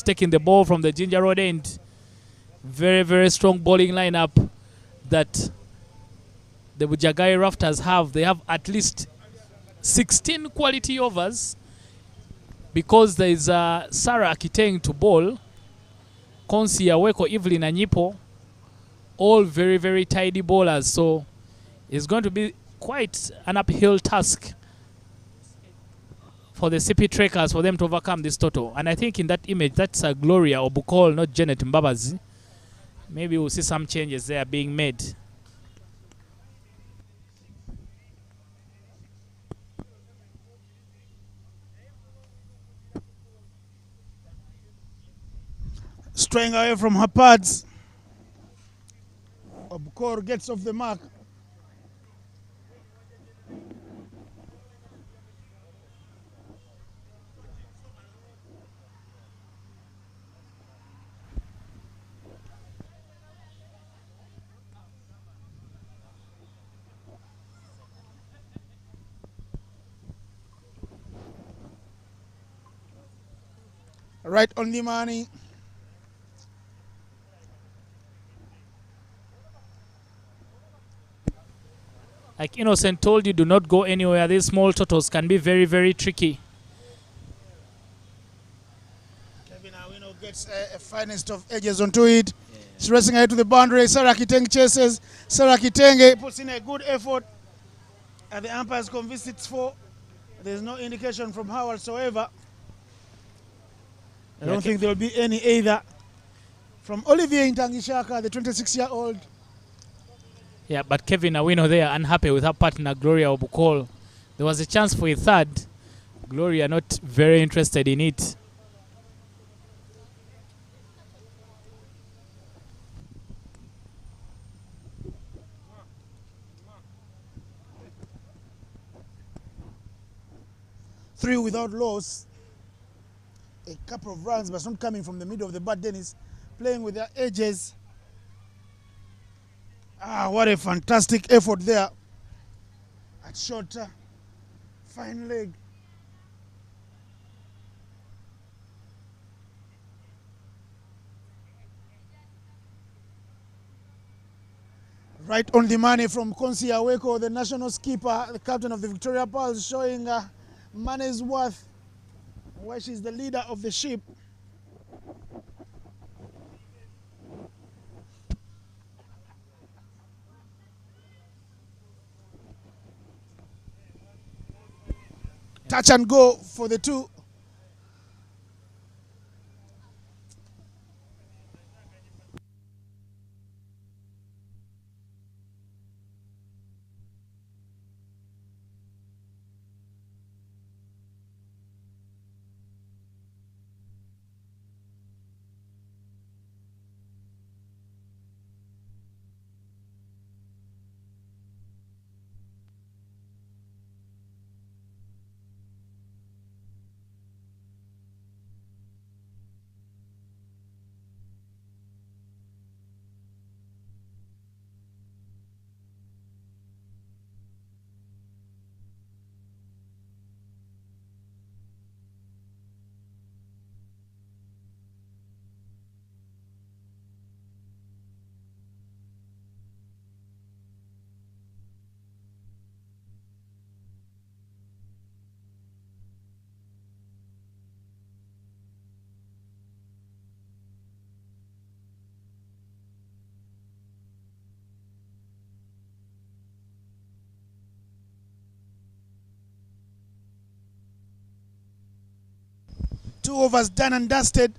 taking the ball from the Ginger Road end. Very, very strong bowling lineup that the Bujjagali Rafters have. They have at least 16 quality overs because there is Sarah Kiteng to bowl, Konsi Aweko, Evelyn Anyipo, all very, very tidy bowlers. So it's going to be quite an uphill task for the Sipi Trekkers for them to overcome this total. And I think in that image, that's Gloria Obukol, not Janet Mbabazi. Maybe we'll see some changes there being made. Straying away from her pads. Obukor gets off the mark. Right on the money. Like Innocent told you, do not go anywhere. These small totals can be very, very tricky. Kevin Awino gets a finest of edges onto it. Yeah. She's racing ahead to the boundary. Sarah Kitenge chases. Sarah Kitenge puts in a good effort. And the umpires convinced it's four. There's no indication from her whatsoever. I don't think there will be any either. From Olivier Intangishaka, the 26-year-old. Yeah, but Kevin Awino there unhappy with her partner Gloria Obukol. There was a chance for a third. Gloria not very interested in it. Three without loss. A couple of runs, but not coming from the middle of the bat. Dennis playing with their edges. Ah, what a fantastic effort there. At short, fine leg. Right on the money from Konsi Aweko, the national skipper, the captain of the Victoria Pearls, showing money's worth, why she's the leader of the ship. Touch and go for the two. Two overs done and dusted.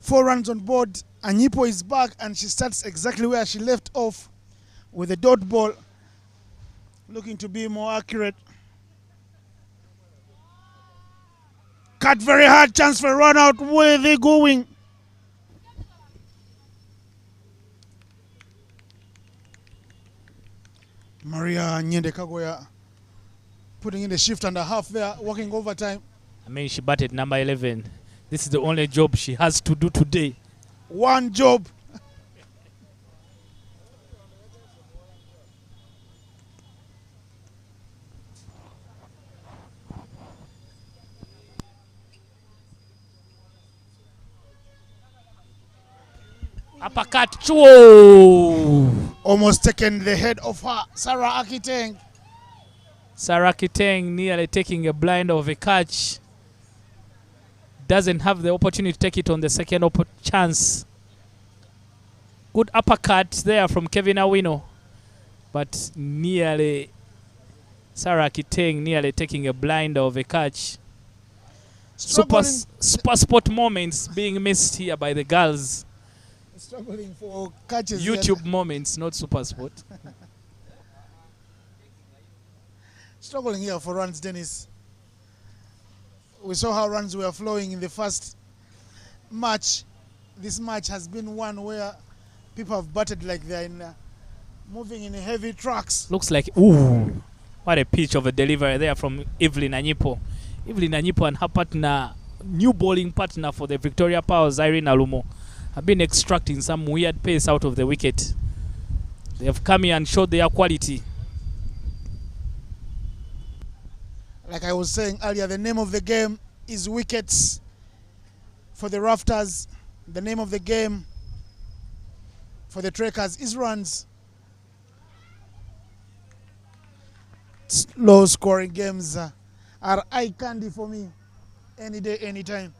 4 runs on board. Anyipo is back and she starts exactly where she left off with a dot ball, looking to be more accurate. Cut very hard, chance for a run out. Where are they going? Maria Nyende Kagoya putting in the shift and a half there, working overtime. I mean, she batted number 11. This is the only job she has to do today. One job. Uppercut. Whoa! Almost taken the head of her. Sarah Akiteng. Sarah Kiteng nearly taking a blind of a catch. Doesn't have the opportunity to take it on the second chance. Good uppercut there from Kevin Awino. But nearly, Sarah Kiteng nearly taking a blind of a catch. Super sport moments being missed here by the girls. Struggling for catches. YouTube moments, not super sport. Struggling here for runs, Dennis. We saw how runs were flowing in the first match. This match has been one where people have batted like they're moving in heavy trucks. Looks like, ooh, what a pitch of a delivery there from Evelyn Anyipo. Evelyn Anyipo and her partner, new bowling partner for the Victoria Powers, Irene Alumo, have been extracting some weird pace out of the wicket. They have come here and showed their quality. Like I was saying earlier, the name of the game is wickets for the Rafters. The name of the game for the Trekkers is runs. Low scoring games are eye candy for me any day, anytime.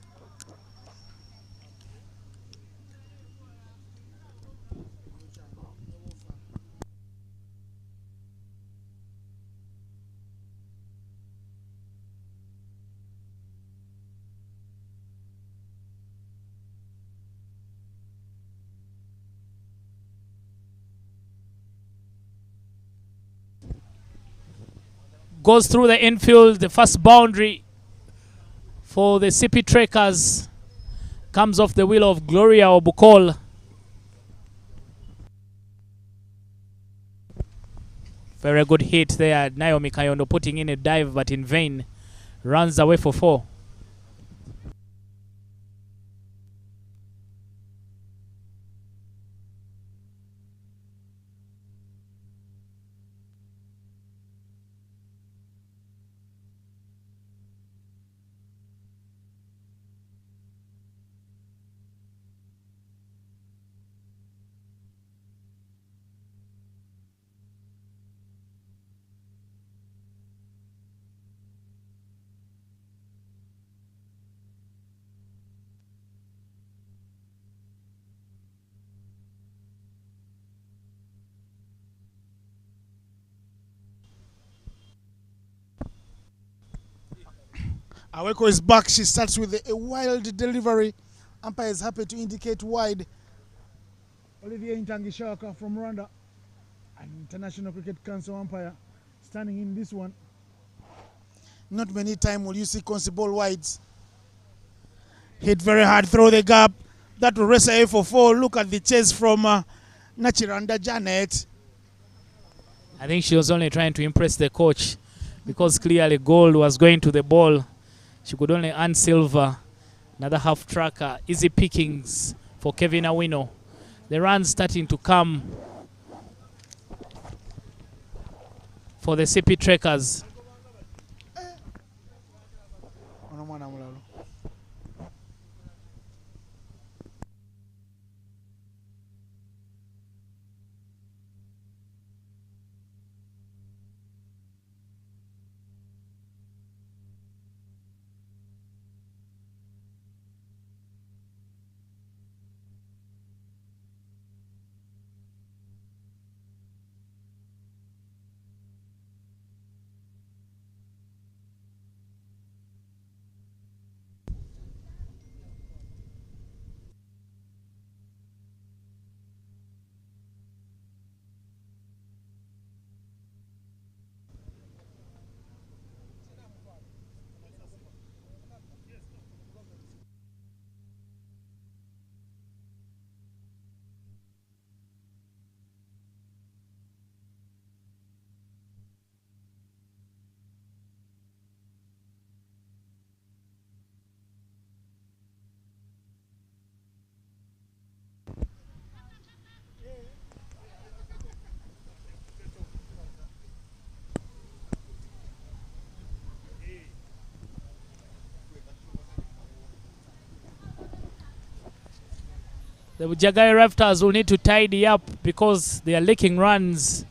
Goes through the infield, the first boundary for the Sipi Trekkers. Comes off the wheel of Gloria Obukol. Very good hit there. Naomi Kayondo putting in a dive but in vain. Runs away for 4. Aweko is back. She starts with a wild delivery. Umpire is happy to indicate wide. Olivier Intangishaka from Rwanda, an International Cricket Council umpire, standing in this one. Not many times will you see Constable wides. Hit very hard, throw the gap. That will race away for 4. Look at the chase from Nachiranda Janet. I think she was only trying to impress the coach because clearly gold was going to the ball. She could only earn silver. Another half tracker. Easy pickings for Kevin Awino. The runs starting to come for the Sipi Trekkers. The Bujjagali Rafters will need to tidy up because they are leaking runs.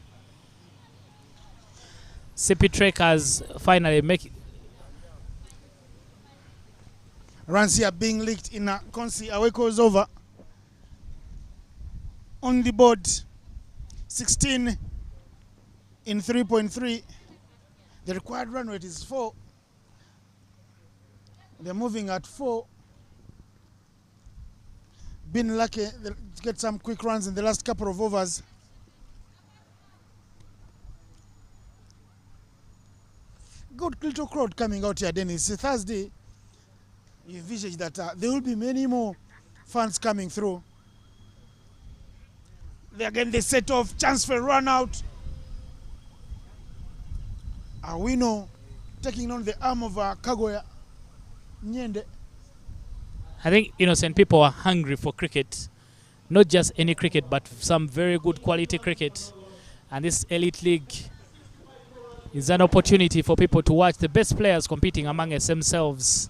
Sipi Trekkers finally make runs here being leaked in a Konsi Aweko's over. On the board, 16 in 3.3. The required run rate is 4. They're moving at 4. Been lucky to get some quick runs in the last couple of overs. Good little crowd coming out here, Dennis. It's Thursday. You envisage that there will be many more fans coming through. Again, they set off, chance for a run out. Awino taking on the arm of Kagoya Nyende. I think innocent people are hungry for cricket. Not just any cricket, but some very good quality cricket. And this elite league is an opportunity for people to watch the best players competing amongst themselves.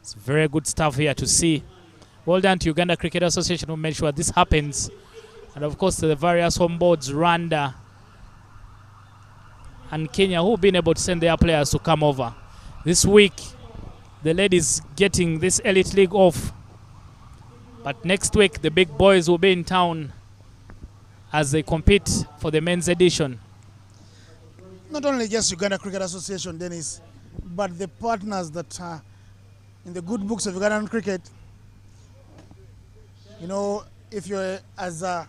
It's very good stuff here to see. Well done to Uganda Cricket Association who made sure this happens. And of course to the various home boards, Rwanda and Kenya, who've been able to send their players to come over. This week, the ladies getting this elite league off. But next week, the big boys will be in town as they compete for the men's edition. Not only just Uganda Cricket Association, Dennis, but the partners that are in the good books of Ugandan cricket. You know, if you're as a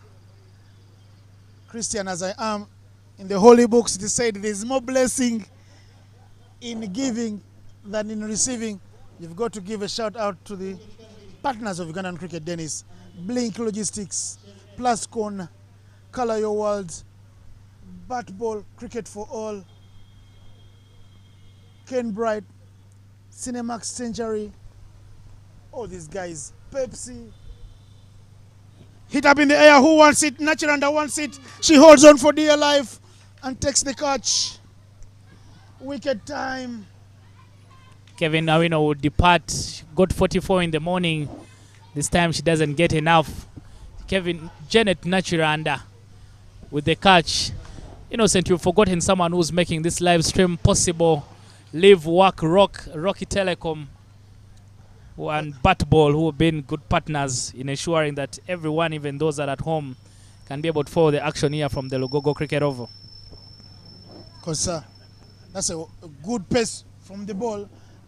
Christian as I am, in the holy books, they said there's more blessing in giving than in receiving. You've got to give a shout out to the partners of Ugandan cricket, Dennis. Blink Logistics, Plascon, Color Your World, Bat Ball, Cricket for All, Ken Bright, Cinemax Century, all these guys, Pepsi. Hit up in the air, who wants it? Naturanda wants it. She holds on for dear life and takes the catch. Wicked time. Kevin Awino will depart, got 44 in the morning. This time she doesn't get enough. Janet Naturanda with the catch. Innocent, you've forgotten someone who's making this live stream possible. Live, Work, Rocky Telecom, and Batball, who have been good partners in ensuring that everyone, even those that are at home, can be able to follow the action here from the Lugogo Cricket Oval. Because that's a good pace from the ball.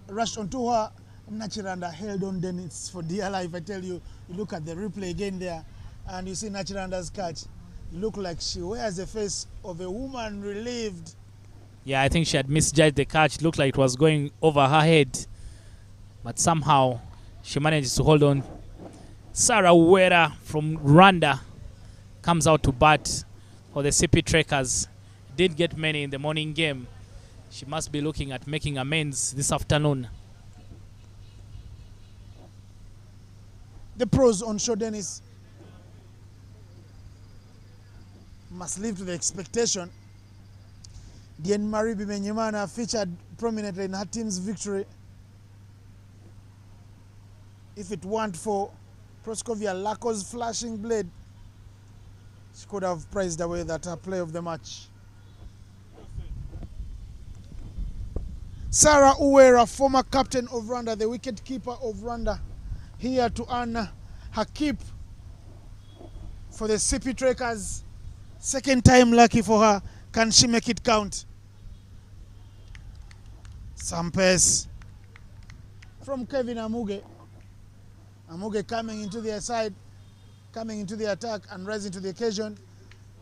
Rushed onto her. Naturanda held on Dennis for dear life. I tell you, you look at the replay again there, and you see Naturanda's catch. You look like she wears the face of a woman relieved. Yeah, I think she had misjudged the catch. It looked like it was going over her head. But somehow she manages to hold on. Sarah Uwera from Rwanda comes out to bat for the Sipi Trekkers. Didn't get many in the morning game. She must be looking at making amends this afternoon. The pros on show, Dennis, must live to the expectation. Dien Marie Bimenyimana featured prominently in her team's victory. If it weren't for Proskovia Lako's flashing blade, she could have prized away that play of the match. Sarah Uwera, former captain of Rwanda, the wicket keeper of Rwanda, here to earn her keep for the Sipi Trekkers. Second time lucky for her. Can she make it count? Some pace from Kevin Amuge. Amuge coming into their side, coming into the attack and rising to the occasion.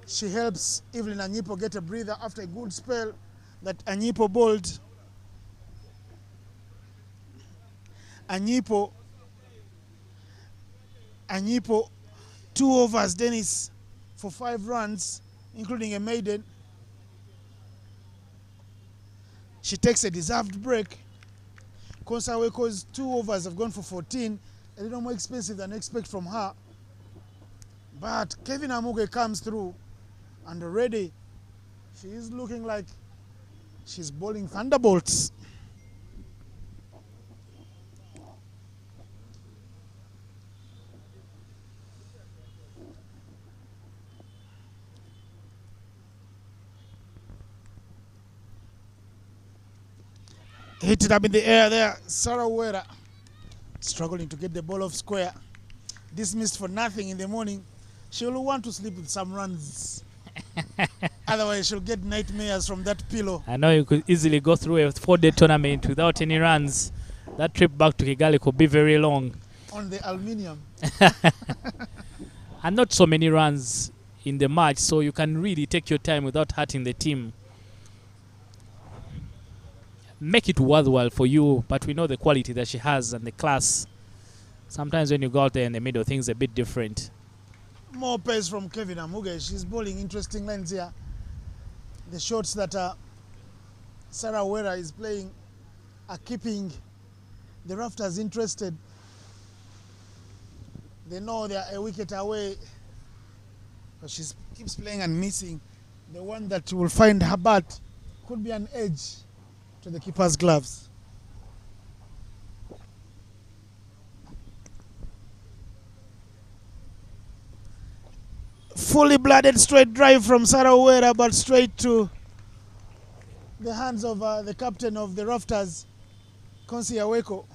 She helps Evelyn Anyipo get a breather after a good spell that Anyipo bowled. Anyipo, 2 overs, Dennis, for 5 runs, including a maiden. She takes a deserved break. Konsaweko's 2 overs have gone for 14, a little more expensive than I expect from her. But Kevin Amuge comes through, and already she is looking like she's bowling thunderbolts. Hit it up in the air there. Sarah Uwera struggling to get the ball off square. Dismissed for nothing in the morning. She'll want to sleep with some runs. Otherwise, she'll get nightmares from that pillow. I know you could easily go through a 4-day tournament without any runs. That trip back to Kigali could be very long. On the aluminium. And not so many runs in the match, so you can really take your time without hurting the team. Make it worthwhile for you, but we know the quality that she has and the class. Sometimes when you go out there in the middle, things are a bit different. More pace from Kevin Amuge. She's bowling interesting lines here. The shots that Sarah Uwera is playing are keeping the Rafters interested. They know they are a wicket away, but she keeps playing and missing. The one that will find her bat could be an edge to the keeper's gloves. Fully blooded straight drive from Sarah Uwera, but straight to the hands of the captain of the Rafters, Konsi Aweko.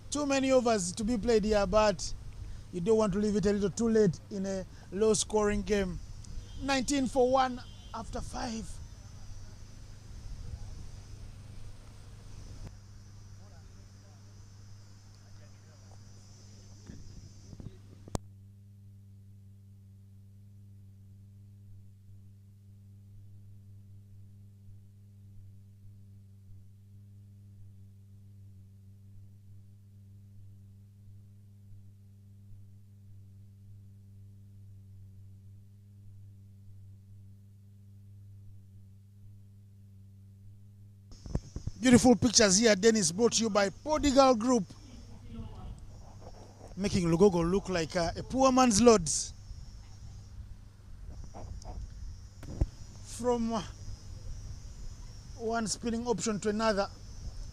Too many overs to be played here, but you don't want to leave it a little too late in a low-scoring game. 19 for 1 after 5. Beautiful pictures here, Dennis, brought to you by Bujjagali Group. Making Lugogo look like a poor man's lords. From one spinning option to another,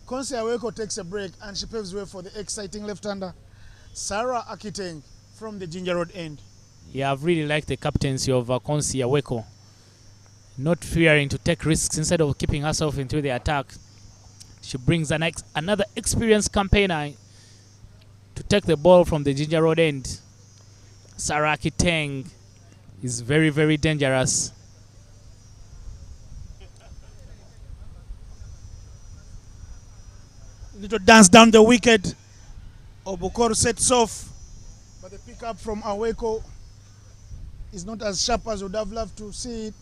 Konsi Aweko takes a break and she paves way for the exciting left-hander, Sarah Akiteng from the Ginger Road end. Yeah, I've really liked the captaincy of Konsi Aweko. Not fearing to take risks instead of keeping herself into the attack. She brings another experienced campaigner to take the ball from the Ginger Road end. Sarah Akiteng is very, very dangerous. Little dance down the wicket. Obukor sets off, but the pickup from Aweko is not as sharp as would have loved to see it.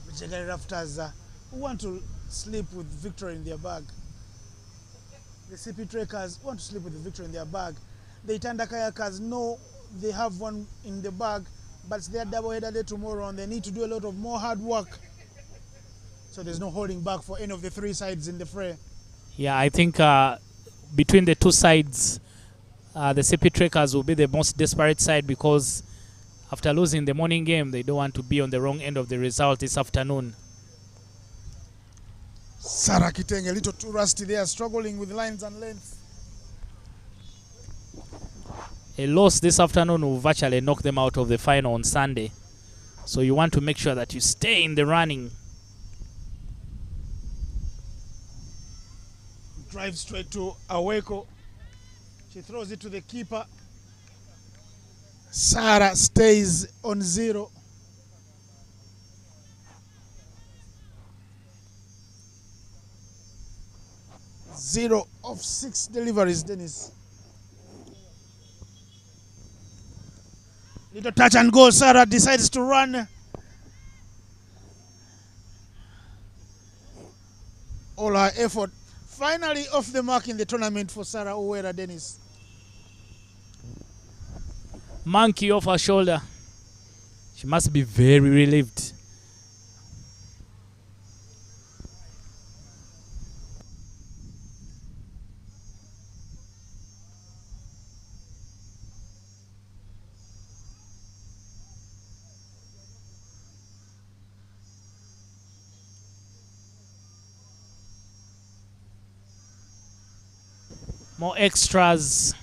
Bujjagali Rafters who want to sleep with victory in their bag. The Sipi Trekkers want to sleep with the victory in their bag. The Itanda Kayakers know they have one in the bag, but it's their double-header day tomorrow and they need to do a lot of more hard work. So there's no holding back for any of the three sides in the fray. Yeah, I think between the two sides, the Sipi Trekkers will be the most desperate side because after losing the morning game, they don't want to be on the wrong end of the result this afternoon. Sarah Akiteng a little too rusty there, struggling with lines and length. A loss this afternoon will virtually knock them out of the final on Sunday. So you want to make sure that you stay in the running. Drive straight to Aweko. She throws it to the keeper. Sarah stays on 0. Zero of 6 deliveries, Dennis. Little touch and go. Sarah decides to run. All her effort. Finally off the mark in the tournament for Sarah Uwera, Dennis. Monkey off her shoulder. She must be very relieved. More extras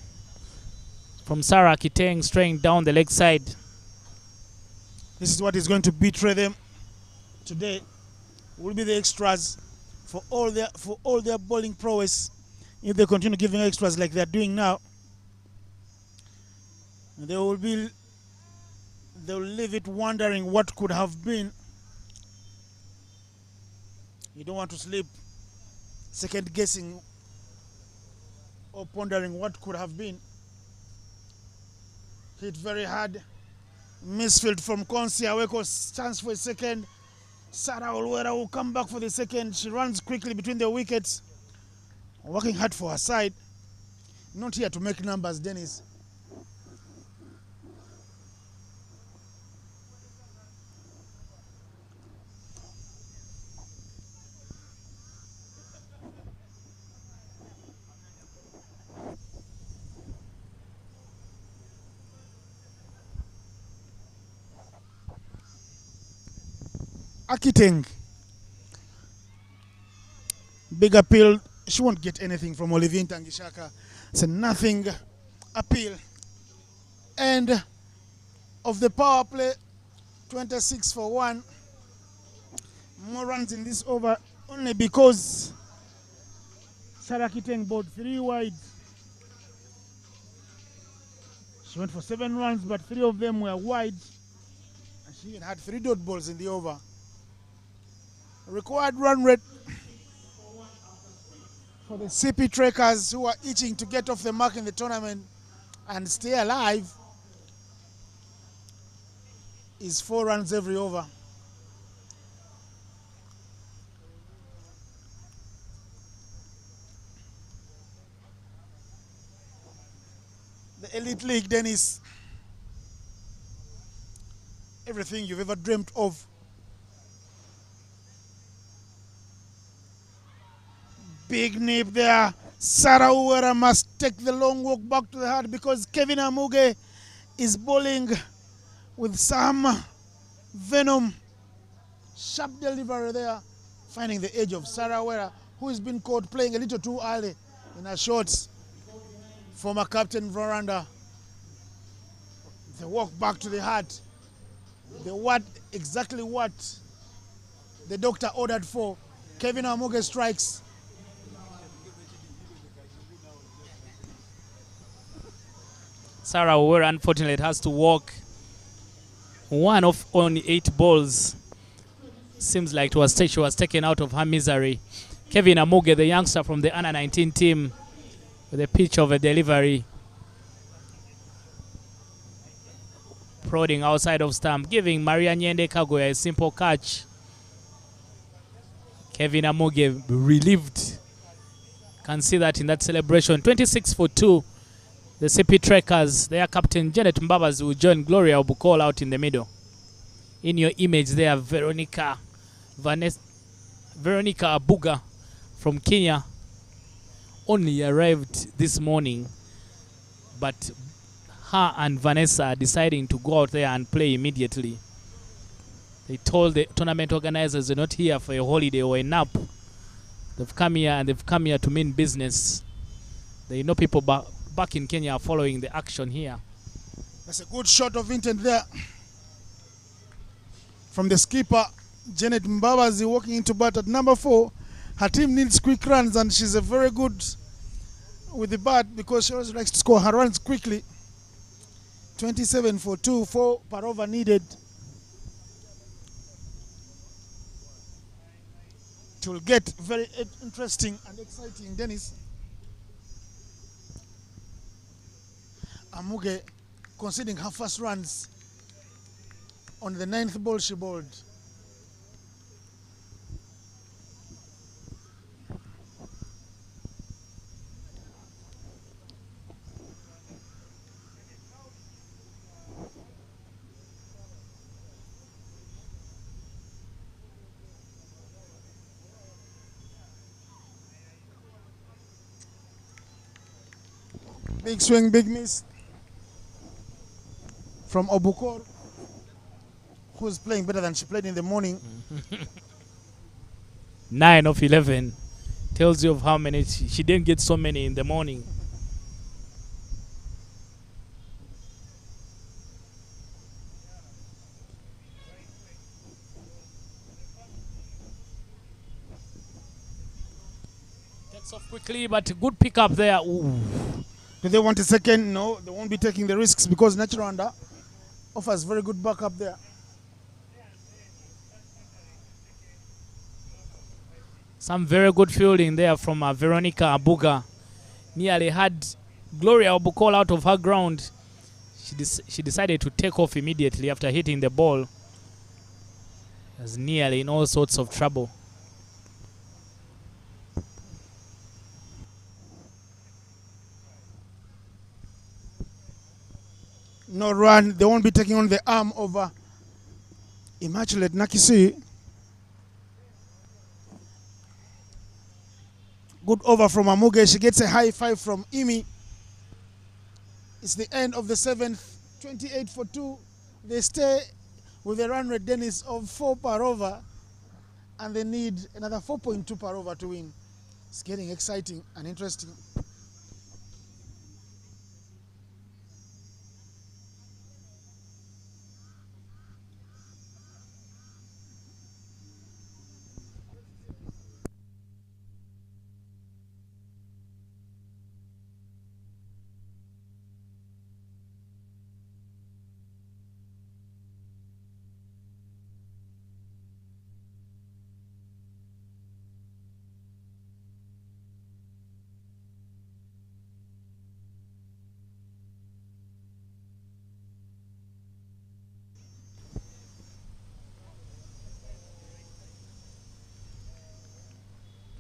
from Sarah Akiteng straying down the leg side. This is what is going to betray them today. Will be the extras for all their bowling prowess. If they continue giving extras like they're doing now, they'll leave it wondering what could have been. You don't want to sleep second guessing or pondering what could have been. Hit very hard. Misfield from Konsi. Aweko's chance for a second. Sarah Olwera will come back for the second. She runs quickly between the wickets. Working hard for her side. Not here to make numbers, Dennis. Akiteng. Big appeal. She won't get anything from Olivia Ntangishaka. It's a nothing appeal. End of the power play. 26 for 1. More runs in this over only because Sarah Kiteng bowled 3 wide. She went for 7 runs, but 3 of them were wide. And she even had 3 dot balls in the over. Required run rate for the Sipi Trekkers, who are itching to get off the mark in the tournament and stay alive, is 4 runs every over. The Elite League, Dennis, everything you've ever dreamt of. Big nip there. Sarah Uwera must take the long walk back to the heart because Kevin Amuge is bowling with some venom. Sharp delivery there, finding the edge of Sarah Uwera, who has been caught playing a little too early in her shots. Former captain Veranda. The walk back to the heart. Exactly what the doctor ordered for. Kevin Amuge strikes. Sarah Uwera, unfortunately, has to walk 1 of only 8 balls. Seems like she was taken out of her misery. Kevin Amuge, the youngster from the under 19 team, with a pitch of a delivery. Prodding outside of stump, giving Maria Nyende Kagoya a simple catch. Kevin Amuge relieved. Can see that in that celebration. 26 for 2. The CP Trekkers, their captain Janet Mbabas will join Gloria Obukol out in the middle. In your image there, Veronica Abuga from Kenya only arrived this morning, but her and Vanessa are deciding to go out there and play immediately. They told the tournament organizers they're not here for a holiday or a nap. They've come here and they've come here to mean business. They know people back in Kenya are following the action here. That's a good shot of intent there from the skipper, Janet Mbabazi, walking into bat at number 4. Her team needs quick runs and she's a very good with the bat because she always likes to score her runs quickly. 27 for 2, 4 per over needed. It will get very interesting and exciting, Dennis. Amuge conceding her first runs on the 9th ball she bowled. Big swing, big miss from Obukor, who's playing better than she played in the morning. 9 of 11 tells you of how many she didn't get so many in the morning. Off quickly, but good pick up there. Ooh. Do they want a second? No, they won't be taking the risks because Natural Under offers very good backup there. Some very good fielding there from Veronica Abuga. Nearly had Gloria Obukol out of her ground. She decided to take off immediately after hitting the ball. Was nearly in all sorts of trouble. No run. They won't be taking on the arm of Immaculate Nakisi. Good over from Amuge. She gets a high five from Imi. It's the end of the 7th. 28 for 2. They stay with a run rate, Dennis, of 4 per over. And they need another 4.2 per over to win. It's getting exciting and interesting.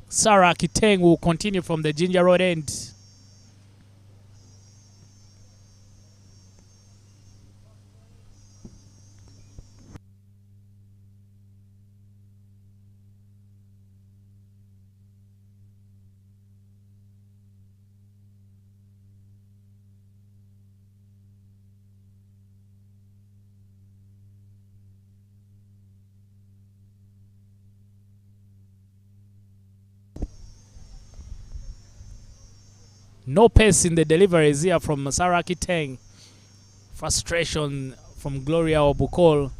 Sarah Kiteng will continue from the Ginger Road end. No pace in the deliveries here from Sarah Kiteng. Frustration from Gloria Obukol.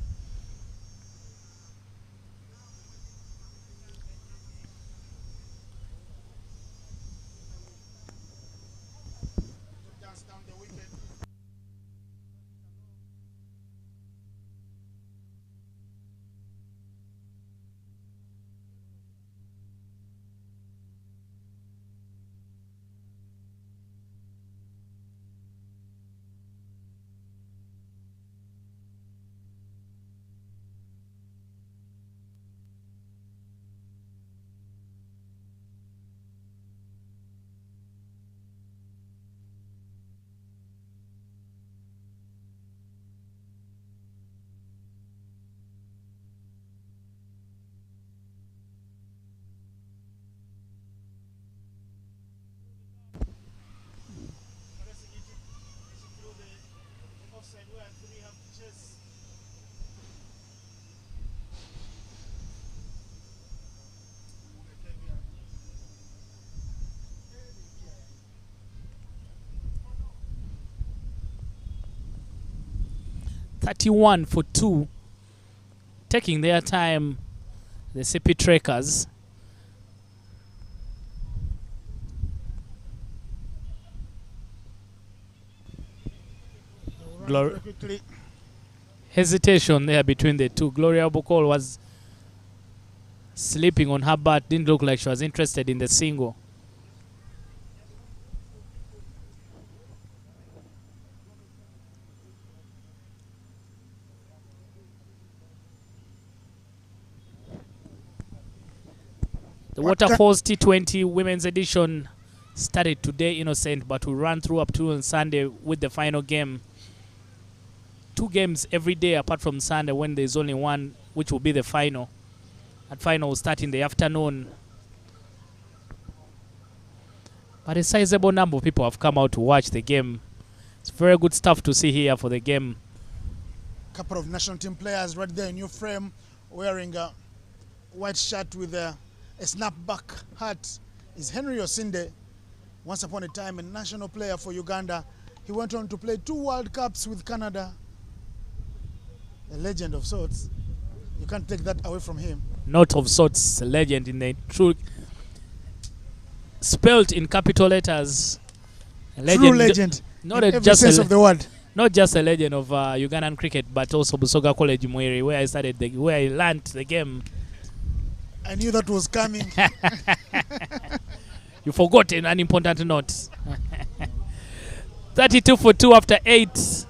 (31 for 2). Taking their time, the Sipi Trekkers. Hesitation there between the two. Gloria Obukol was sleeping on her butt. Didn't look like she was interested in the single. The Waterfalls T20 Women's Edition started today, Innocent, but will run through up to on Sunday with the final game. 2 games every day apart from Sunday when there's only one, which will be the final. That final will start in the afternoon. But a sizable number of people have come out to watch the game. It's very good stuff to see here for the game. A couple of national team players right there in new frame, wearing a white shirt with a snapback hat. Is Henry Osinde, once upon a time a national player for Uganda. He went on to play 2 World Cups with Canada. A legend of sorts. You can't take that away from him. Not of sorts, a legend in the true spelled in capital letters. A True legend. Not in a, every just sense a, of the word. not just a legend of Ugandan cricket, but also Busoga College Mweri, where I started, where I learned the game. I knew that was coming. You forgot an important note. 32 for 2 after 8.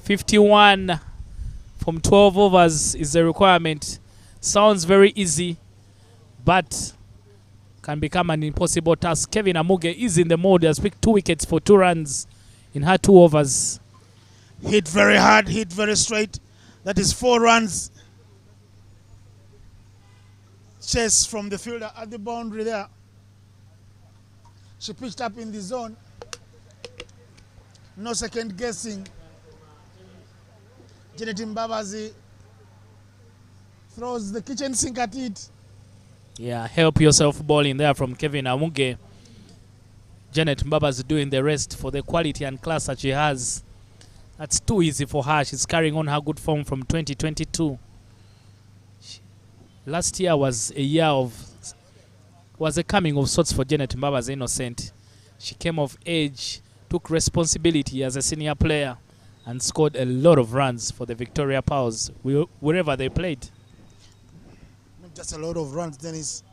51 from 12 overs is the requirement. Sounds very easy, but can become an impossible task. Kevin Amuge is in the mode. Has picked 2 wickets for 2 runs in her 2 overs. Hit very hard, hit very straight. That is 4 runs. Chase from the fielder at the boundary there. She pitched up in the zone. No second guessing. Janet Mbabazi throws the kitchen sink at it. Yeah, help yourself bowling there from Kevin Amuge. Janet Mbabazi doing the rest for the quality and class that she has. That's too easy for her. She's carrying on her good form from 2022. Last year was a coming of sorts for Janet Mbabazi Innocent. She came of age, took responsibility as a senior player, and scored a lot of runs for the Victoria Powers wherever they played. Not just a lot of runs, Dennis,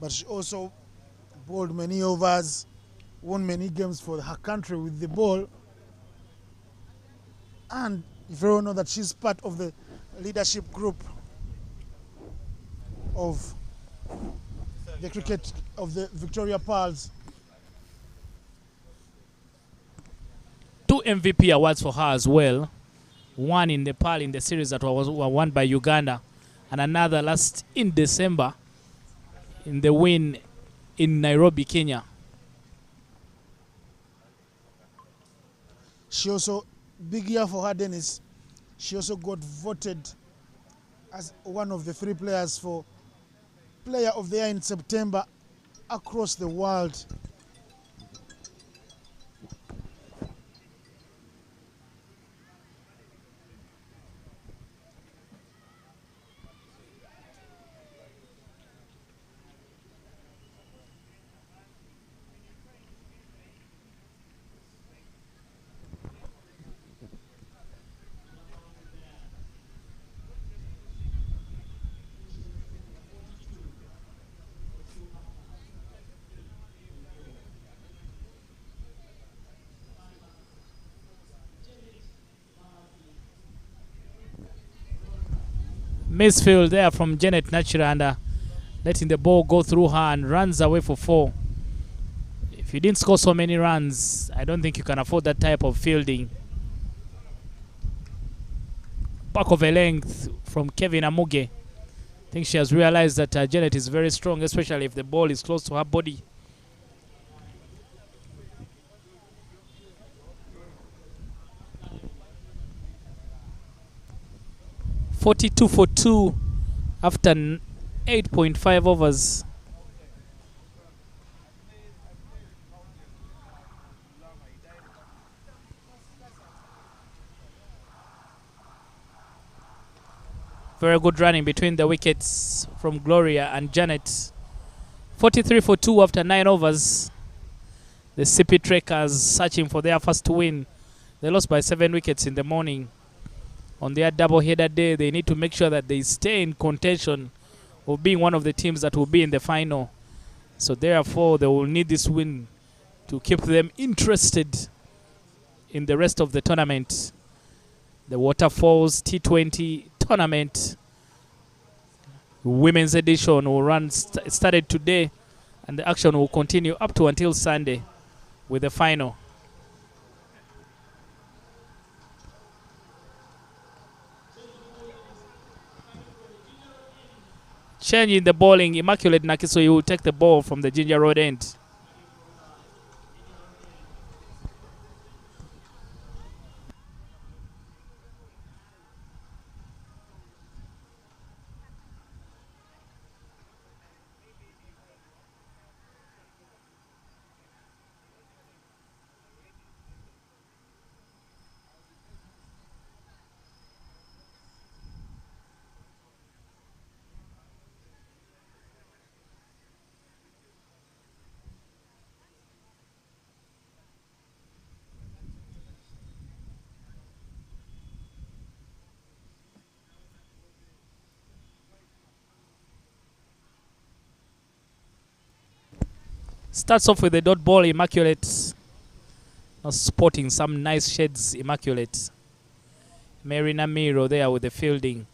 but she also bowled many overs, won many games for her country with the ball. And if you all know that she's part of the leadership group of the cricket of the Victoria Pearls. 2 MVP awards for her as well. One in Nepal in the series that were won by Uganda, and another last in December in the win in Nairobi, Kenya. She also, big year for her, Dennis. She also got voted as one of the 3 players for Player of the Year in September across the world. Misfield there from Janet Nachira, and letting the ball go through her, and runs away for 4. If you didn't score so many runs, I don't think you can afford that type of fielding. Back of a length from Kevin Amuge. I think she has realized that Janet is very strong, especially if the ball is close to her body. .42 for 2 after 8.5 overs. Very good running between the wickets from Gloria and Janet. 43 for 2 after 9 overs. The Sipi Trekkers searching for their first win. They lost by 7 wickets in the morning. On their double-header day, they need to make sure that they stay in contention of being one of the teams that will be in the final. So therefore, they will need this win to keep them interested in the rest of the tournament. The Waterfalls T20 tournament women's edition will run started today, and the action will continue up to until Sunday with the final. Change in the bowling. Immaculate Nakiso will take the ball from the Ginger Road end. Starts off with the dot ball, Immaculate. Now spotting some nice shades, Immaculate. Mary Namiro there with the fielding.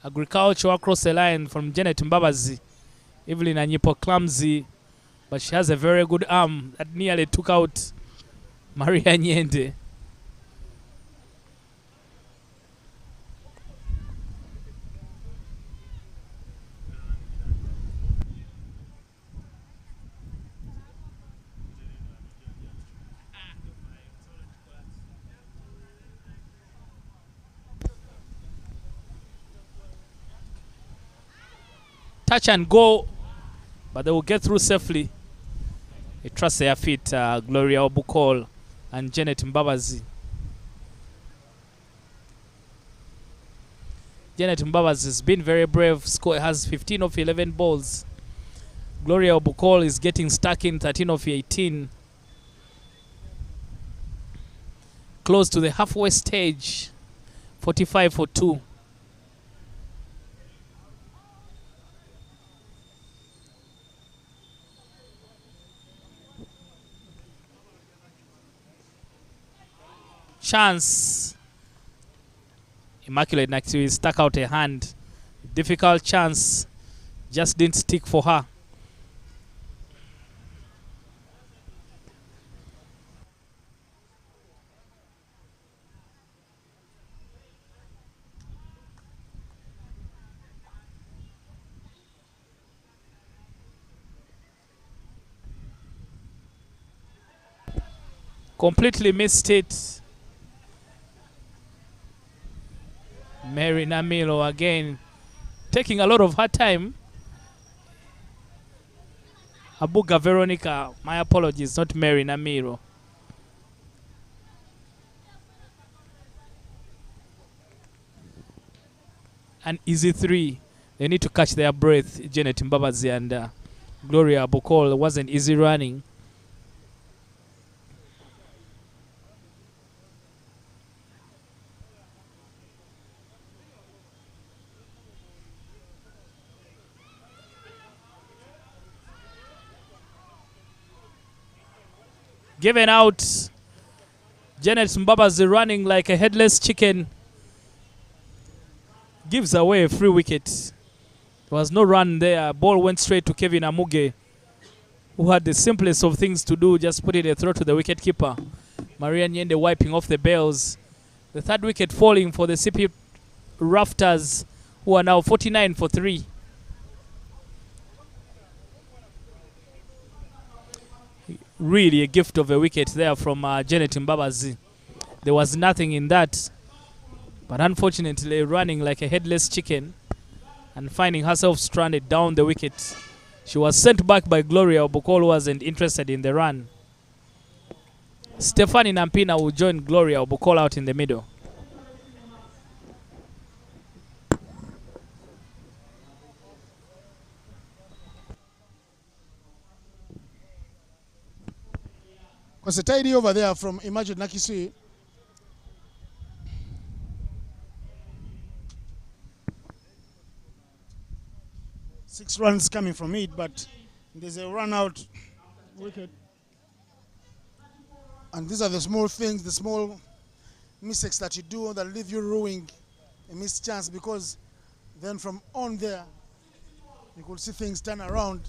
Agriculture across the line from Janet Mbabazi. Evelyn Anyipo clumsy, but she has a very good arm that nearly took out Maria Nyende. Touch and go, but they will get through safely. They trust their feet, Gloria Obukol and Janet Mbabazi. Janet Mbabazi has been very brave, has 15 of 11 balls. Gloria Obukol is getting stuck in 13 of 18. Close to the halfway stage, 45 for 2. Chance. Immaculate actually stuck out a hand. Difficult chance. Just didn't stick for her. Completely missed it. Mary Namilo again taking a lot of her time. Abuga Veronica, my apologies, not Mary Namilo. An easy 3. They need to catch their breath. Janet Mbabazi and Gloria Bukol. Wasn't easy running. Given out. Janet Mbabazi running like a headless chicken. Gives away a free wicket. There was no run there. Ball went straight to Kevin Amuge, who had the simplest of things to do, just putting a throw to the wicket keeper. Maria Nyende wiping off the bells. The third wicket falling for the Sipi Rafters, who are now 49 for 3. Really a gift of a wicket there from Janet Mbabazi. There was nothing in that, but unfortunately running like a headless chicken and finding herself stranded down the wicket. She was sent back by Gloria Obukol, who wasn't interested in the run. Stephanie Nampina will join Gloria Obukol out in the middle. Was a tidy over there from Imagine Nakisui. Six runs coming from it, but there's a run out wicket. And these are the small things, the small mistakes that you do that leave you ruining a missed chance, because then from on there, you could see things turn around,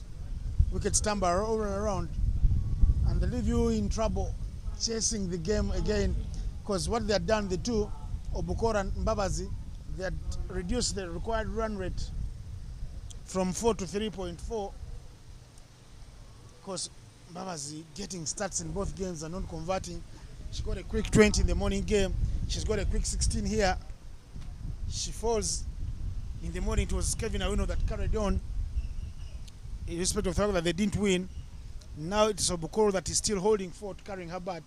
wickets tumble over and around, and they leave you in trouble chasing the game again, because what they had done, the two, Obukora and Mbabazi, they had reduced the required run rate from 4 to 3.4, because Mbabazi getting stats in both games and not converting. She got a quick 20 in the morning game. She's got a quick 16 here. She falls. In the morning, it was Kevin Awino that carried on, in respect of the fact that they didn't win. Now it's Obukoro that is still holding fort, carrying her bat.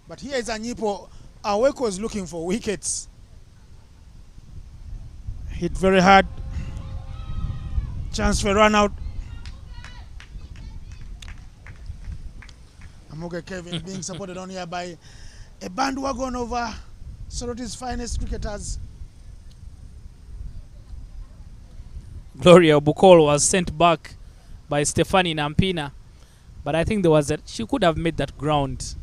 But here is Anyipo. Aweko is looking for wickets. Hit very hard. Chance for a run out. Amoge Kevin being supported on here by a bandwagon of Soroti's finest cricketers. Gloria Bukol was sent back by Stephanie Nampina, but I think there was she could have made that ground.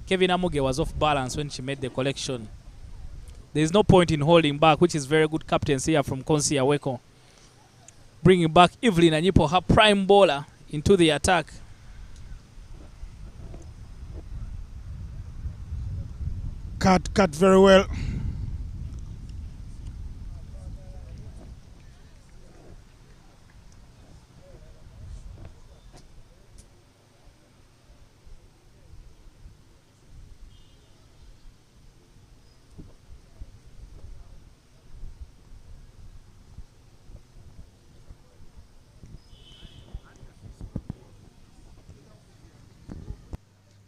Kevin Amuge was off balance when she made the collection. There is no point in holding back, which is very good captaincy here from Konsi Aweko. Bringing back Evelyn Anyipo, her prime bowler, into the attack. Cut very well.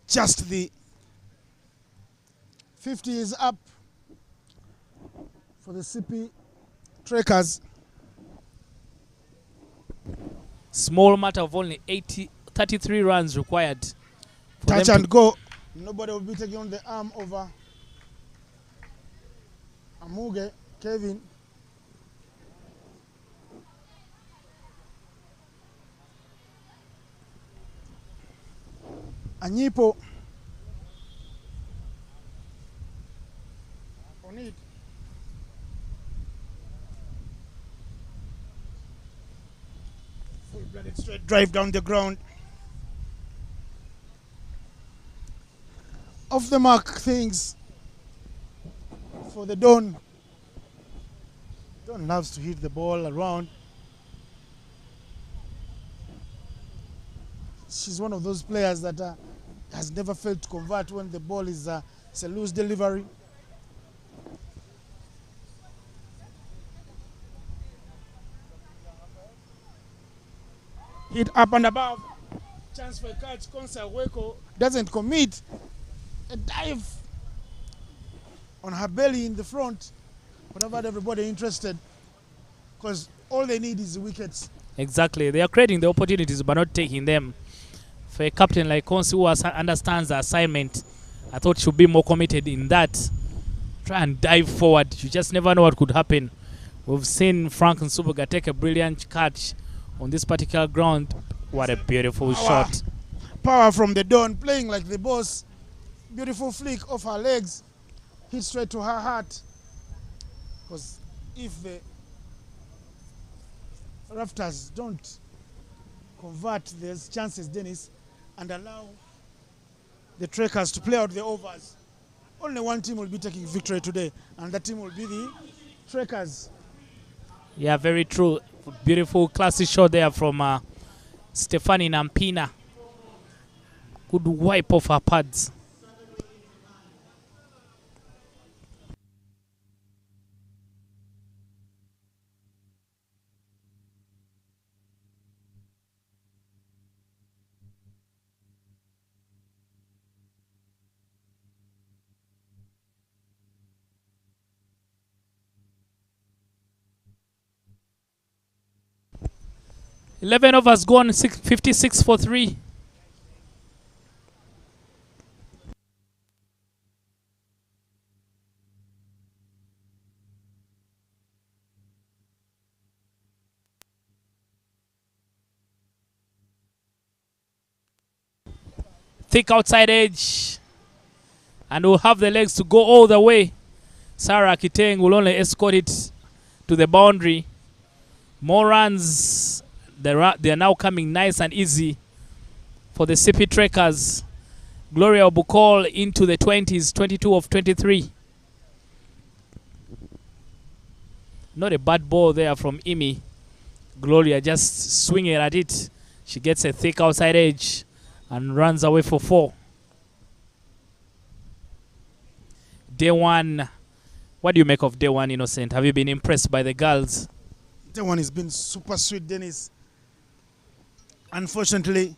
Just the 50 is up for the Sipi Trekkers. Small matter of only 33 runs required. Touch and go. Nobody will be taking on the arm over Amuge, Kevin. Anyipo on it. Full-blooded straight drive down the ground. Off the mark things for the Don. Don loves to hit the ball around. She's one of those players that has never failed to convert when the ball is it's a loose delivery. Hit up and above. Chance for a catch. Konsa Weko doesn't commit. A dive on her belly in the front would have had everybody interested, because all they need is the wickets. Exactly. They are creating the opportunities but not taking them. For a captain like Konsi, who understands the assignment, I thought she should be more committed in that. Try and dive forward. You just never know what could happen. We've seen Frank Nsubuga take a brilliant catch on this particular ground. What a beautiful shot. Power from the Dawn, playing like the boss. Beautiful flick off her legs. Hit straight to her heart. Because if the Rafters don't convert, there's chances, Dennis, and allow the Trekkers to play out the overs. Only one team will be taking victory today, and that team will be the Trekkers. Yeah, very true. Beautiful classic shot there from Stephanie Nampina. Good wipe off her pads. Eleven overs gone, 56 for 3. Thick outside edge, and will have the legs to go all the way. Sarah Kiteng will only escort it to the boundary. More runs. They are now coming nice and easy for the Sipi Trekkers. Gloria Bukol into the 20s, 22 of 23. Not a bad ball there from Imi. Gloria just swinging at it. She gets a thick outside edge and runs away for 4. Day one. What do you make of day one, Innocent? Have you been impressed by the girls? Day one has been super sweet, Dennis. Unfortunately,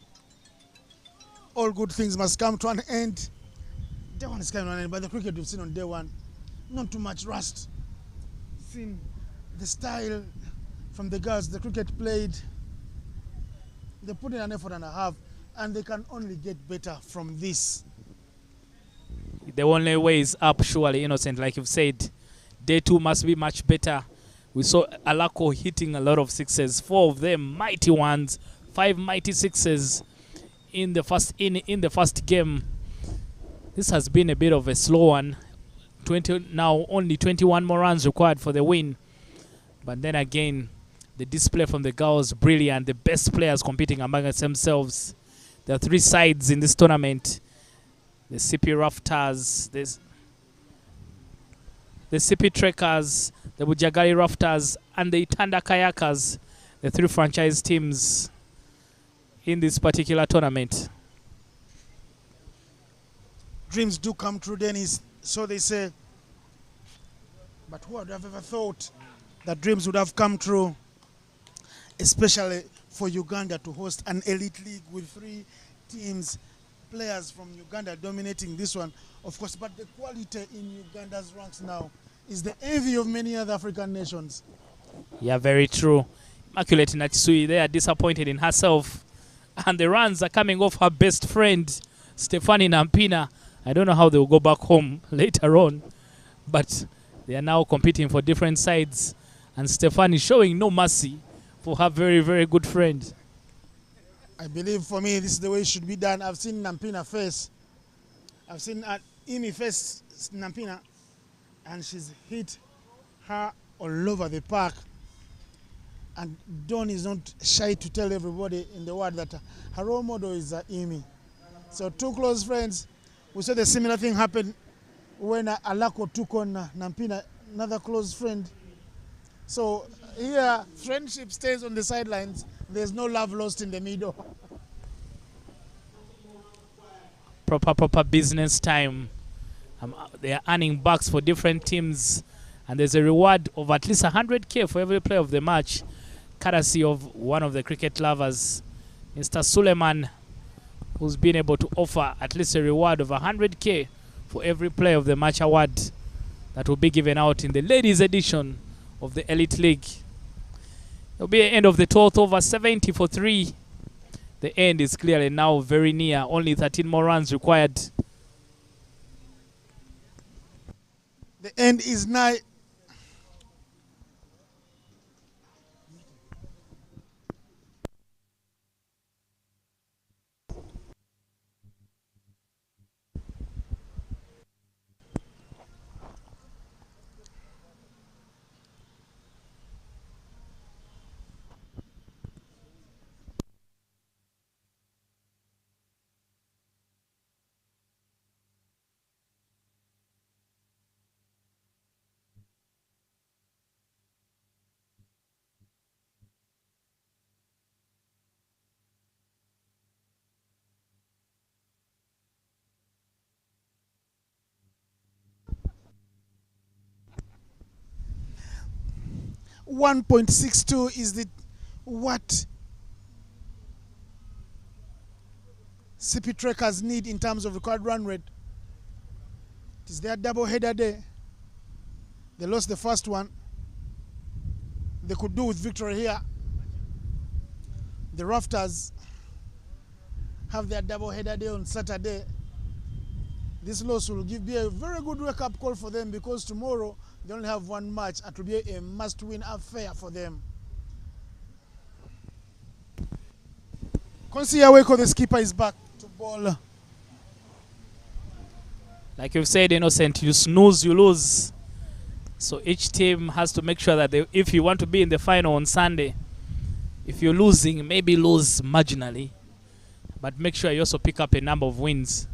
all good things must come to an end. Day one is coming to an end, but the cricket we've seen on day one, not too much rust. Seen the style from the girls, the cricket played. They put in an effort and a half, and they can only get better from this. The only way is up, surely, Innocent, like you've said. Day two must be much better. We saw Alako hitting a lot of sixes, 4 of them mighty ones, 5 mighty sixes in the first game. This has been a bit of a slow one. Now only 21 more runs required for the win. But then again, the display from the girls brilliant. The best players competing amongst themselves. There are 3 sides in this tournament. The Sipi Rafters, the Sipi Trekkers, the Bujjagali Rafters, and the Itanda Kayakers, the 3 franchise teams in this particular tournament. Dreams do come true, Dennis, so they say. But who would have ever thought that dreams would have come true, especially for Uganda to host an elite league with 3 teams, players from Uganda dominating this one, of course. But the quality in Uganda's ranks now is the envy of many other African nations. Yeah, very true. Immaculate Nachisui, they are disappointed in herself. And the runs are coming off her best friend, Stefani Nampina. I don't know how they will go back home later on, but they are now competing for different sides. And Stefani showing no mercy for her very, very good friend. I believe for me, this is the way it should be done. I've seen Nampina face. I've seen Imi face Nampina, and she's hit her all over the park. And Dawn is not shy to tell everybody in the world that her role model is Imi. So 2 close friends. We saw the similar thing happen when Alako took on Nampina, another close friend. So here, friendship stays on the sidelines. There's no love lost in the middle. Proper business time. They are earning bucks for different teams, and there's a reward of at least 100K for every player of the match, courtesy of one of the cricket lovers, Mr. Suleiman, who's been able to offer at least a reward of 100K for every player of the match award that will be given out in the ladies edition of the Elite League. It'll be an end of the 12th over 70 for 3. The end is clearly now very near. Only 13 more runs required. The end is nigh. .62 is the what Sipi Trekkers need in terms of required run rate. It is their double header day. They lost the first one. They could do with victory here. The Rafters have their double header day on Saturday. This loss will be a very good wake-up call for them, because tomorrow they only have 1 match. It will be a must-win affair for them. Konsi Aweko, the skipper, is back to ball. Like you've said, Innocent, you snooze, you lose. So each team has to make sure that if you want to be in the final on Sunday, if you're losing, maybe lose marginally, but make sure you also pick up a number of wins.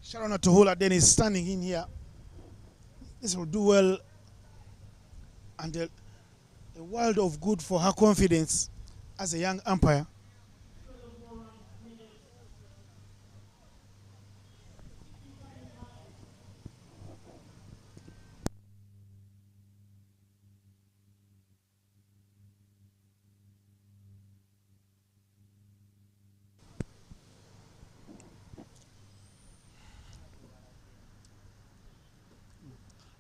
Sharon Atuhula then is standing in here. This will do well and a world of good for her confidence as a young umpire.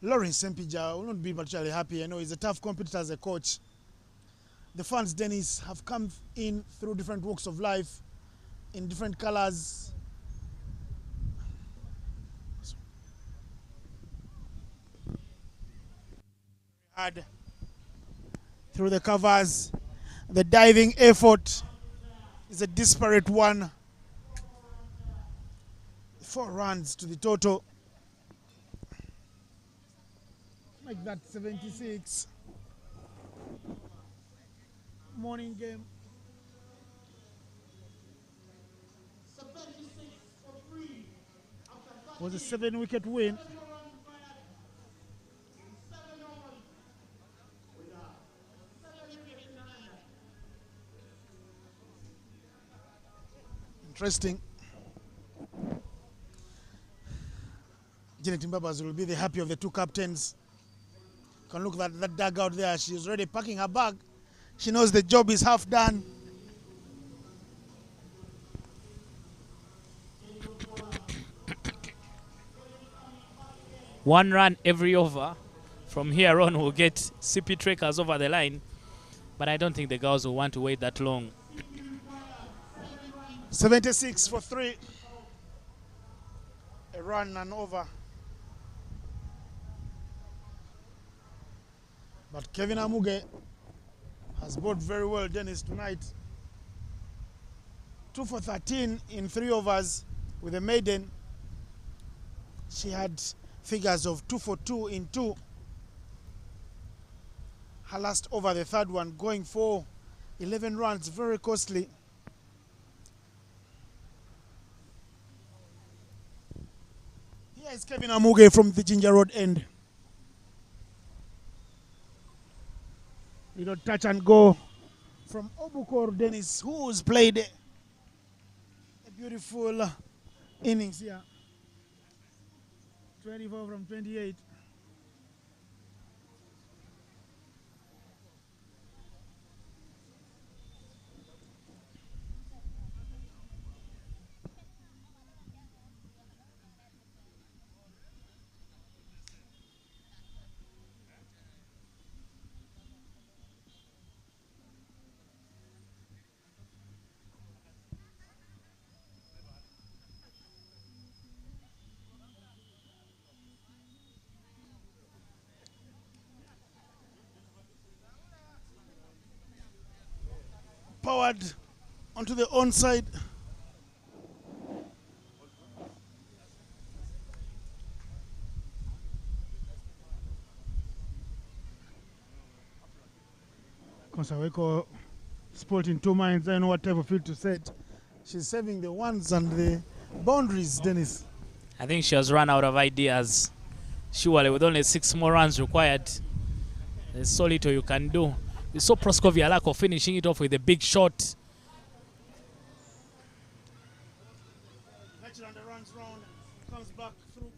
Lawrence Sempija will not be particularly happy. I know he's a tough competitor as a coach. The fans, Dennis, have come in through different walks of life, in different colors. Hard through the covers. The diving effort is a disparate one. 4 runs to the total. Make that 76. Morning game. Was a 7-wicket win. Interesting. Janet Mbabas will be the happy of the 2 captains. You can look at that dugout there. She's already packing her bag. She knows the job is half done. One run every over. From here on, we'll get Sipi Trekkers over the line. But I don't think the girls will want to wait that long. 76 for 3. A run and over. But Kevin Amuge has bowled very well, Dennis, tonight. 2 for 13 in 3 overs with a maiden. She had figures of 2 for 2 in 2. Her last over, the third one, going for 11 runs, very costly. Here is Kevin Amuge from the Ginger Road end. Little touch and go from Obukor Dennis, who's played a beautiful innings here. 24 from 28. Powered onto the onside. Konsaweko sport in 2 minds. I don't know what type of field to set. She's saving the ones and the boundaries, Dennis. I think she has run out of ideas. Surely with only 6 more runs required, there's so little you can do. We saw Proskovia Lako finishing it off with a big shot. The runs round, comes back through.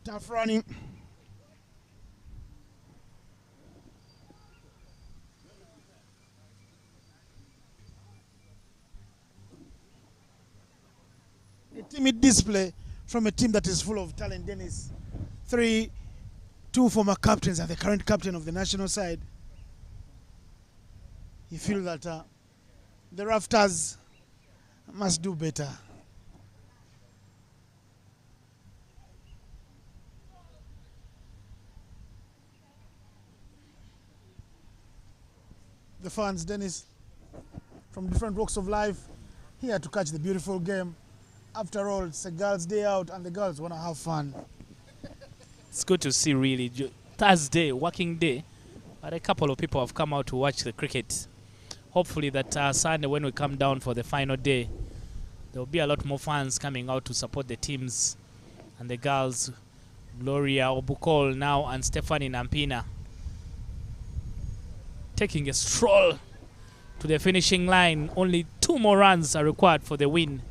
Tough running. A timid display from a team that is full of talent, Dennis. 2 former captains and the current captain of the national side. You feel that the Rafters must do better. The fans, Dennis, from different walks of life, here to catch the beautiful game. After all, it's a girls' day out and the girls want to have fun. It's good to see, really. Thursday, working day, but a couple of people have come out to watch the cricket. Hopefully that Sunday, when we come down for the final day, there will be a lot more fans coming out to support the teams and the girls Gloria Obukol now and Stephanie Nampina taking a stroll to the finishing line. Only 2 more runs are required for the win.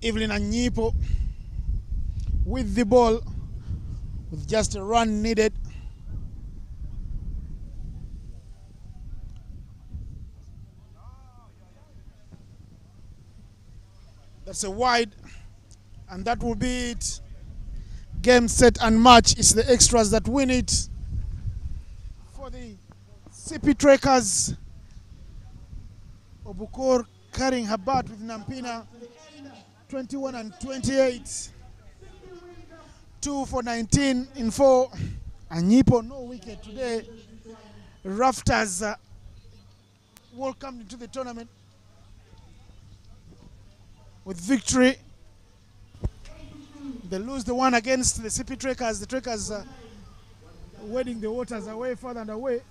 Evelyn Anyipo with the ball with just a run needed. That's a wide, and that will be it. Game, set, and match. It's the extras that win it. For the Sipi Trackers, Obukor carrying her bat with Nampina, 21 and 28. 2 for 19 in 4. Anyipo, no wicket today. Rafters welcomed into the tournament with victory. They lose the one against the Sipi Trackers. The Trackers wading the waters away, further and away.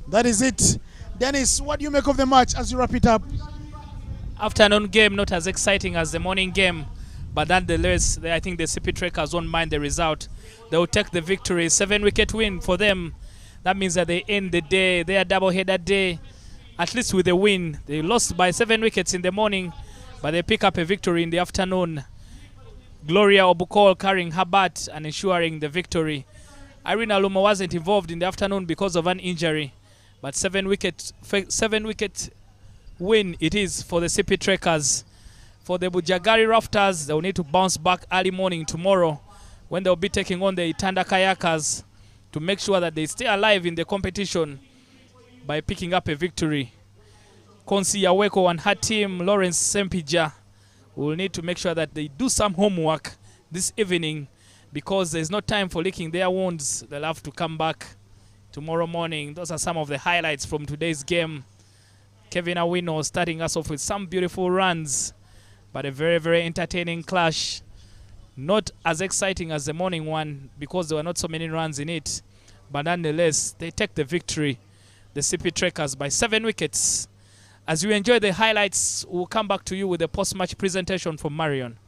That is it. Dennis, what do you make of the match as you wrap it up? Afternoon game not as exciting as the morning game, but nonetheless, I think the Sipi Trackers won't mind the result. They will take the victory. 7-wicket win for them. That means that they end the day, their double-header day, at least with a win. They lost by 7 wickets in the morning, but they pick up a victory in the afternoon. Gloria Obukol carrying her bat and ensuring the victory. Irina Lumo wasn't involved in the afternoon because of an injury, but 7-wicket win it is for the Sipi Trackers. For the Bujjagali Rafters, they will need to bounce back early morning tomorrow when they will be taking on the Itanda Kayakers to make sure that they stay alive in the competition by picking up a victory. Konsi Yaweko and her team, Lawrence Sempija, will need to make sure that they do some homework this evening, because there's no time for licking their wounds. They'll have to come back tomorrow morning. Those are some of the highlights from today's game. Kevin Awino starting us off with some beautiful runs, but a very, very entertaining clash. Not as exciting as the morning one because there were not so many runs in it, but nonetheless, they take the victory, the Sipi Trackers, by 7 wickets. As you enjoy the highlights, we'll come back to you with a post-match presentation from Marion.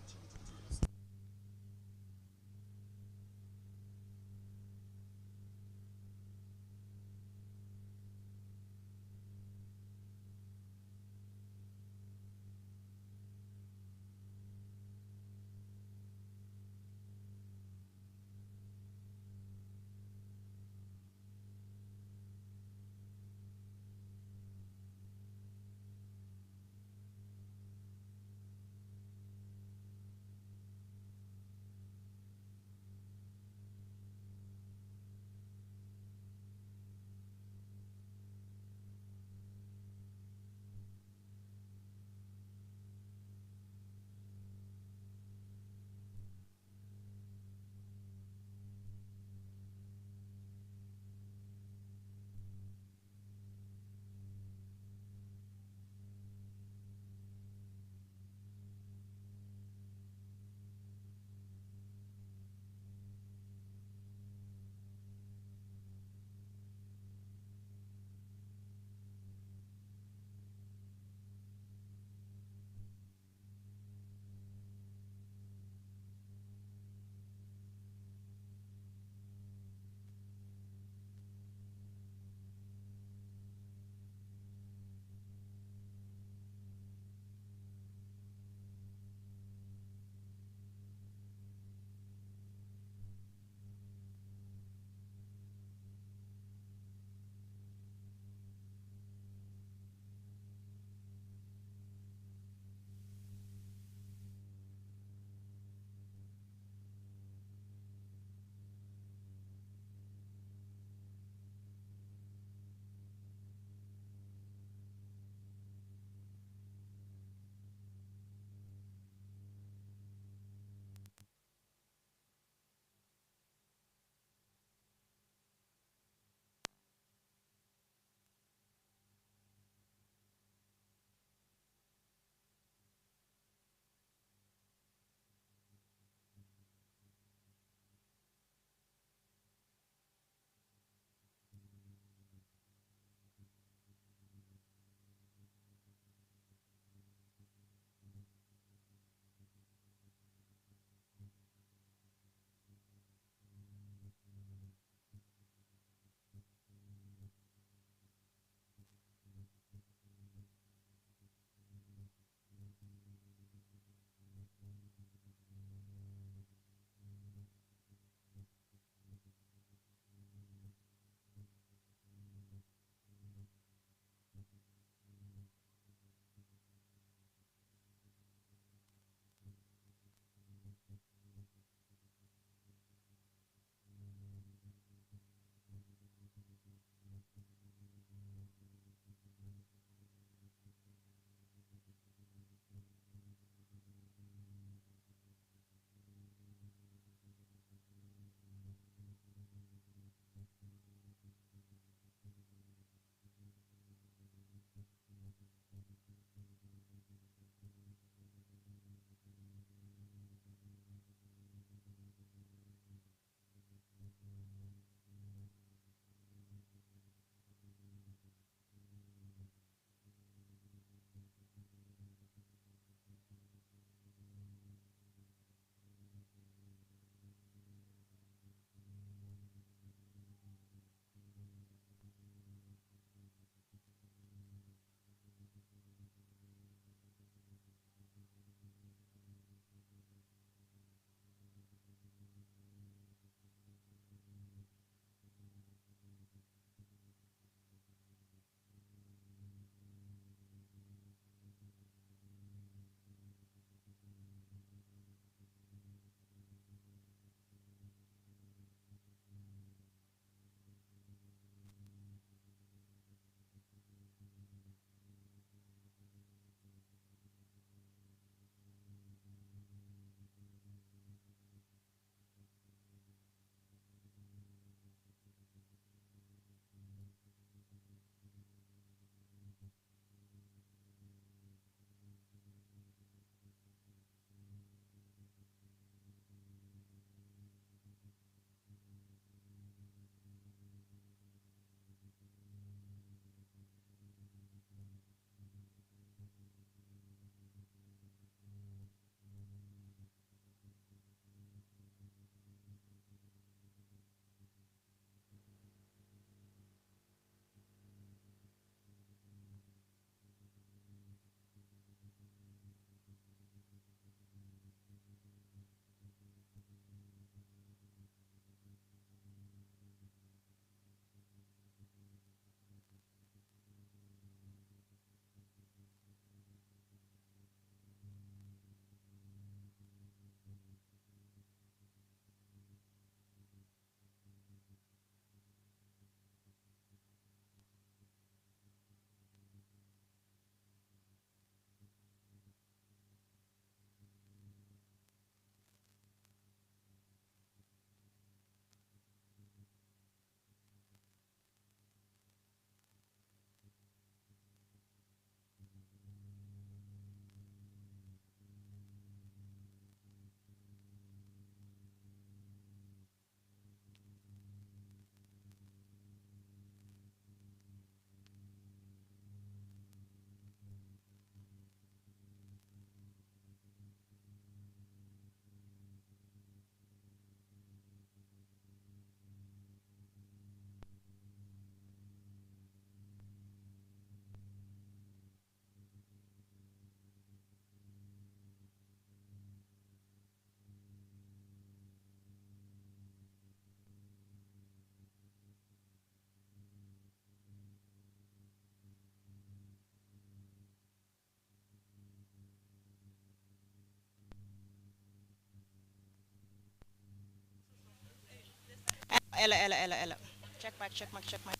Ella, Ella, Ella, Ella. Check mic, check mic, check mic.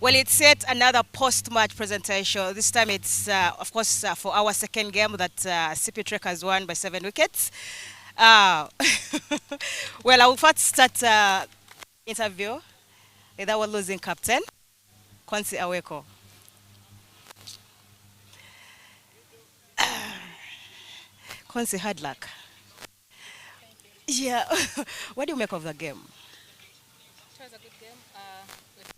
Well, it's yet another post-match presentation. This time it's, of course, for our second game that Sipi Trek has won by 7 wickets. Uh, well, I will first start interview with our losing captain, Kwansi Aweko. Kwansi, hard luck. Yeah. What do you make of the game? It was a good game with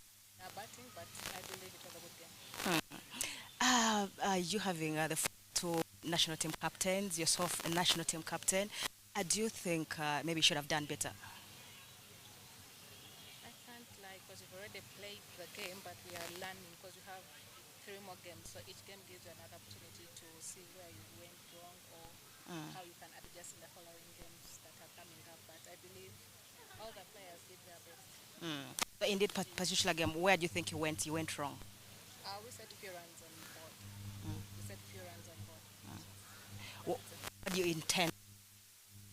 batting, but I believe it was a good game. You having the two national team captains, yourself a national team captain, do you think maybe you should have done better? I can't lie because we've already played the game, but we are learning because we have 3 more games. So each game gives you another opportunity to see where you went wrong or how you can adjust in the following games that are coming up. But I believe all the players did their best. But in that particular game, where do you think you went wrong? We set few runs on board. We set few runs on board. What do you intend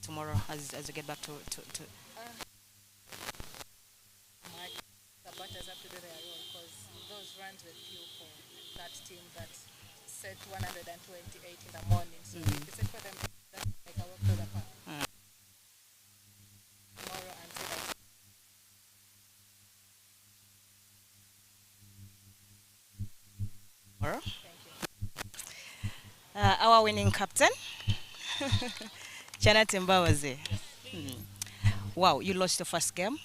tomorrow as you get back to The batters have to do their role because those runs were few for that team that set 128 in the morning. So if you set for them, that's like a walk through the park. Tomorrow and see that. tomorrow? Thank you. Our winning captain, Chana Timbawazi. Wow, you lost the first game.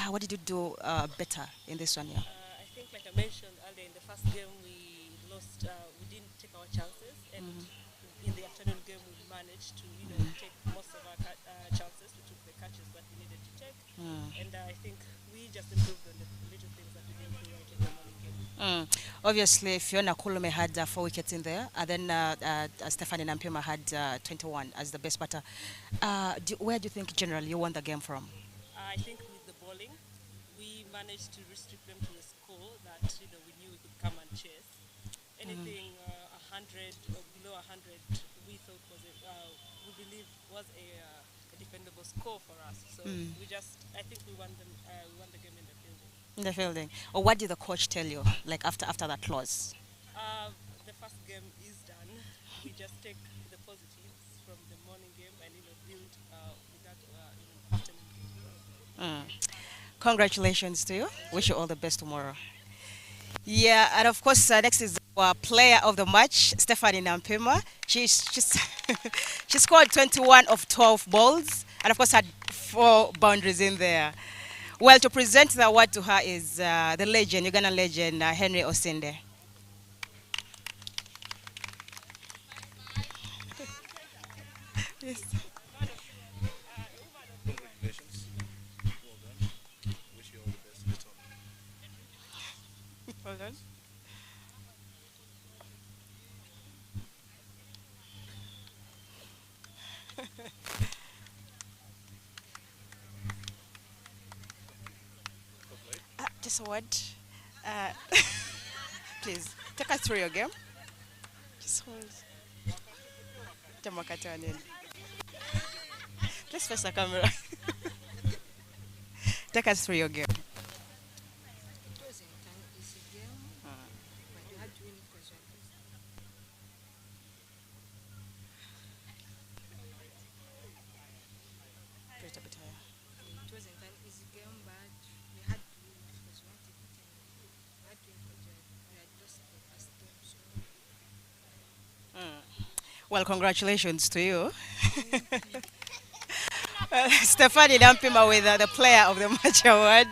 What did you do better in this one? Yeah. I think, like I mentioned earlier, in the first game we lost. We didn't take our chances, and in the afternoon game we managed to, take most of our chances. We took the catches that we needed to take, and I think we just improved on the little things that we didn't do right in the morning game. Obviously, Fiona Kulume had 4 wickets in there, and then Stephanie Nampima had 21 as the best batter. Where do you think generally you won the game from? I think with the bowling, we managed to restrict them to a score that we knew we could come and chase. Anything 100 or below 100, we thought we believe was a defendable score for us. So I think we won the game in the fielding. In the fielding. Or what did the coach tell you, like after that loss? The first game is done. We just take the positives from the morning game and build with that afternoon game. Congratulations to you. Wish you all the best tomorrow. Yeah, and of course, next is our player of the match, Stephanie Nampima. She's she scored 21 of 12 balls, and of course had 4 boundaries in there. Well, to present the award to her is the legend, Uganda legend, Henry Osinde. Yes. Congratulations. Well done. Wish you all the best in the tournament. Well done. Just a word. Please, take us through your game. Just hold. Let's face the camera. Take us through your game. It wasn't an easy game, but you had to win it because Just a bit higher. it wasn't an easy game, but we had to win because we wanted it and we had to win because we had lost the first game. So Well, congratulations to you. Stephanie Nampima with the player of the match award.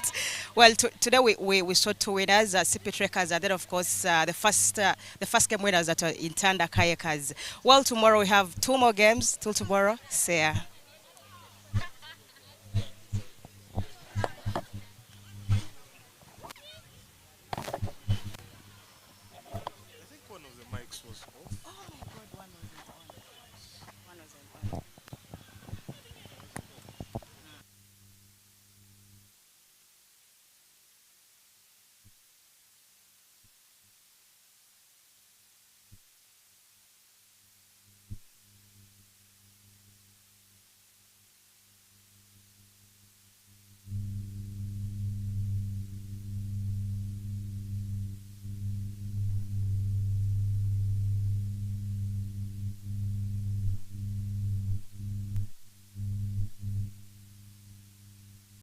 Well, today we saw 2 winners, Sipi Trekkers, and then of course the first game winners that are Intanda Kayakers. Well, tomorrow we have 2 more games. Till tomorrow, see ya.